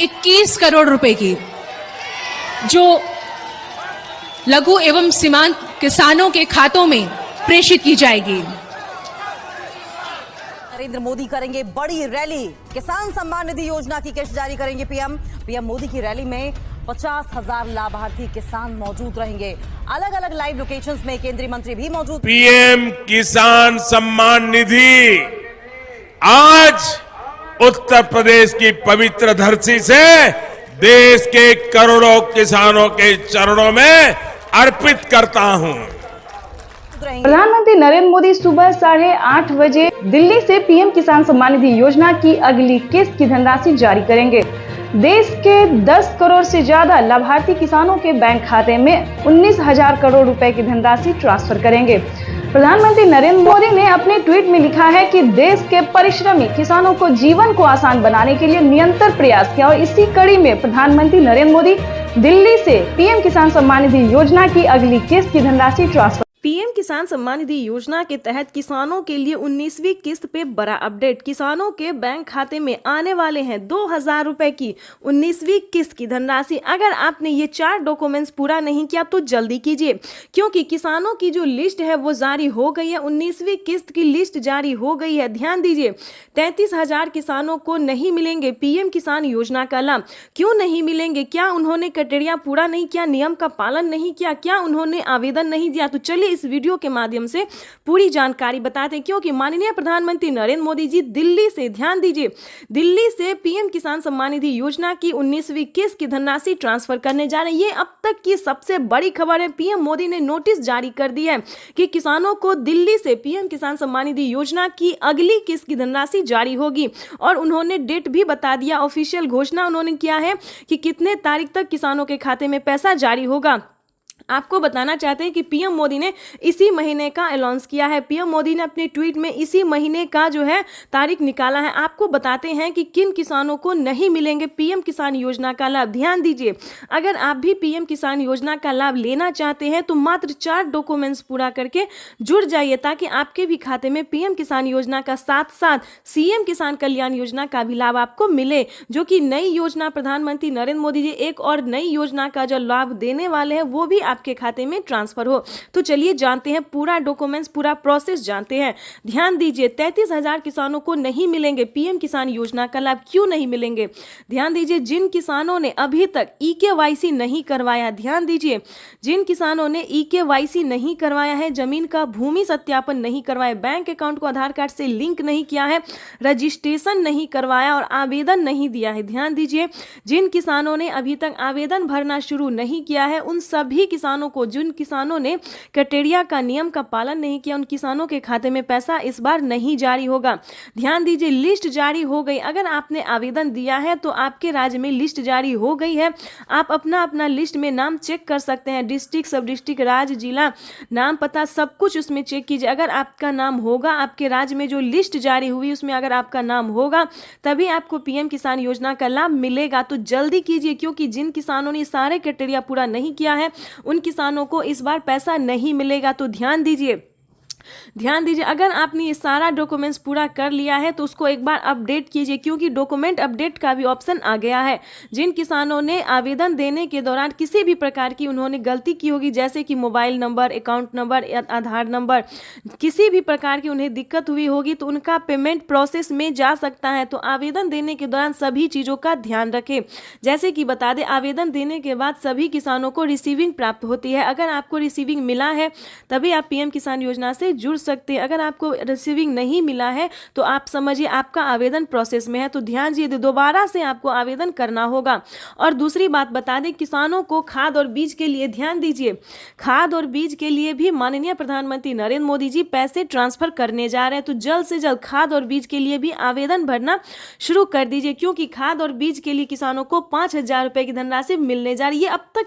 21 करोड़ रुपए की, जो लघु एवं सीमांत किसानों के खातों में प्रेषित की जाएगी। नरेंद्र मोदी करेंगे बड़ी रैली, किसान सम्मान निधि योजना की किस्त जारी करेंगे पीएम मोदी की रैली में 50,000 लाभार्थी किसान मौजूद रहेंगे। अलग अलग लाइव लोकेशंस में केंद्रीय मंत्री भी मौजूद। पीएम किसान सम्मान निधि आज उत्तर प्रदेश की पवित्र धरती से देश के करोड़ों किसानों के चरणों में अर्पित करता हूं। प्रधानमंत्री नरेंद्र मोदी सुबह 8:30 बजे दिल्ली से पीएम किसान सम्मान निधि योजना की अगली किस्त की धनराशि जारी करेंगे। देश के 10 करोड़ से ज्यादा लाभार्थी किसानों के बैंक खाते में 19,000 करोड़ रुपए की धनराशि ट्रांसफर करेंगे। प्रधानमंत्री नरेंद्र मोदी ने अपने ट्वीट में लिखा है कि देश के परिश्रमी किसानों को जीवन को आसान बनाने के लिए निरंतर प्रयास किया और इसी कड़ी में प्रधानमंत्री नरेंद्र मोदी दिल्ली से पीएम किसान सम्मान निधि योजना की अगली किस्त की धनराशि ट्रांसफर। पीएम किसान सम्मान निधि योजना के तहत किसानों के लिए 19वीं किस्त पे बड़ा अपडेट। किसानों के बैंक खाते में आने वाले हैं 2,000 रुपए की 19वीं किस्त की धनराशि। अगर आपने ये 4 डॉक्यूमेंट्स पूरा नहीं किया तो जल्दी कीजिए, क्योंकि किसानों की जो लिस्ट है वो जारी हो गई है। 19वीं किस्त की लिस्ट जारी हो गई है। ध्यान दीजिए, 33,000 किसानों को नहीं मिलेंगे पीएम किसान योजना का लाभ। क्यों नहीं मिलेंगे? क्या उन्होंने क्राइटेरिया पूरा नहीं किया, नियम का पालन नहीं किया, क्या उन्होंने आवेदन नहीं दिया? तो चलिए इस वीडियो के माध्यम से पूरी जानकारी बताते हैं, क्योंकि माननीय प्रधानमंत्री नरेंद्र मोदी जी दिल्ली से, ध्यान दीजिए, दिल्ली से पीएम किसान सम्मान निधि योजना की 19वीं किस्त की धनराशि ट्रांसफर करने जा रहे हैं। ये अब तक की सबसे बड़ी खबर है। पीएम मोदी ने नोटिस जारी कर दी है कि किसानों को दिल्ली से पीएम किसान सम्मान निधि योजना की अगली किस्त की धनराशि जारी होगी और उन्होंने डेट भी बता दिया। ऑफिशियल घोषणा उन्होंने किया है कि कितने तारीख तक किसानों के खाते में पैसा जारी होगा। आपको बताना चाहते हैं कि पीएम मोदी ने इसी महीने का अनाउंस किया है। पीएम मोदी ने अपने ट्वीट में इसी महीने का जो है तारीख निकाला है। आपको बताते हैं कि किन किसानों को नहीं मिलेंगे पीएम किसान योजना का लाभ। ध्यान दीजिए, अगर आप भी पीएम किसान योजना का लाभ लेना चाहते हैं तो मात्र 4 डॉक्यूमेंट्स पूरा करके जुड़ जाइए, ताकि आपके भी खाते में पीएम किसान योजना का साथ साथ सीएम किसान कल्याण योजना का भी लाभ आपको मिले, जो कि नई योजना प्रधानमंत्री नरेंद्र मोदी जी एक और नई योजना का जो लाभ देने वाले हैं वो भी आपके खाते में ट्रांसफर हो। तो चलिए जानते हैं पूरा डॉक्यूमेंट्स, पूरा प्रोसेस जानते हैं। ध्यान दीजिए, 33,000 किसानों को नहीं मिलेंगे पीएम किसान योजना का लाभ। क्यों नहीं मिलेंगे? ध्यान दीजिए, जिन किसानों ने अभी तक ईकेवाईसी नहीं करवाया, ध्यान दीजिए, जिन किसानों ने ईकेवाईसी नहीं करवाया है, जमीन का भूमि सत्यापन नहीं करवाया, बैंक अकाउंट को आधार कार्ड से लिंक नहीं किया है, रजिस्ट्रेशन नहीं करवाया और आवेदन नहीं दिया है। ध्यान दीजिए, जिन किसानों ने अभी तक आवेदन भरना शुरू नहीं किया है, उन सभी किसानों को, जिन किसानों ने क्राइटेरिया का, नियम का पालन नहीं किया, उन किसानों के खाते में पैसा इस बार नहीं जारी होगा। ध्यान दीजिए, लिस्ट जारी हो गई। अगर आपने आवेदन दिया है तो आपके राज्य में लिस्ट जारी हो गई है। आप अपना लिस्ट में नाम चेक कर सकते हैं, डिस्ट्रिक्ट, सब डिस्ट्रिक्ट, राज्य, जिला, नाम, पता, सब कुछ उसमें चेक कीजिए। अगर आपका नाम होगा, आपके राज्य में जो लिस्ट जारी हुई उसमें अगर आपका नाम होगा, तभी आपको पीएम किसान योजना का लाभ मिलेगा। तो जल्दी कीजिए, क्योंकि जिन किसानों ने सारे क्राइटेरिया पूरा नहीं किया है उन किसानों को इस बार पैसा नहीं मिलेगा। तो ध्यान दीजिए, अगर आपने ये सारा डॉक्यूमेंट्स पूरा कर लिया है तो उसको एक बार अपडेट कीजिए, क्योंकि डॉक्यूमेंट अपडेट का भी ऑप्शन आ गया है। जिन किसानों ने आवेदन देने के दौरान किसी भी प्रकार की उन्होंने गलती की होगी, जैसे कि मोबाइल नंबर, अकाउंट नंबर, आधार नंबर, किसी भी प्रकार की उन्हें दिक्कत हुई होगी तो उनका पेमेंट प्रोसेस में जा सकता है। तो आवेदन देने के दौरान सभी चीज़ों का ध्यान रखें। जैसे कि बता दें, आवेदन देने के बाद सभी किसानों को रिसीविंग प्राप्त होती है। अगर आपको रिसीविंग मिला है तभी आप पीएम किसान योजना से जुड़ सकते हैं। अगर आपको रिसीविंग नहीं मिला है तो आप समझिए आपका आवेदन प्रोसेस में है। तो ध्यान दीजिए, दोबारा से आपको आवेदन करना होगा। और दूसरी बात बता दें, किसानों को खाद और बीज के लिए, ध्यान दीजिए, खाद और बीज के लिए भी माननीय प्रधानमंत्री नरेंद्र मोदी जी पैसे ट्रांसफर करने जा रहे हैं। तो जल्द से जल्द खाद और बीज के लिए भी आवेदन भरना शुरू कर दीजिए, क्योंकि खाद और बीज के लिए किसानों को 5,000 रुपए की धनराशि मिलने जा रही है। अब तक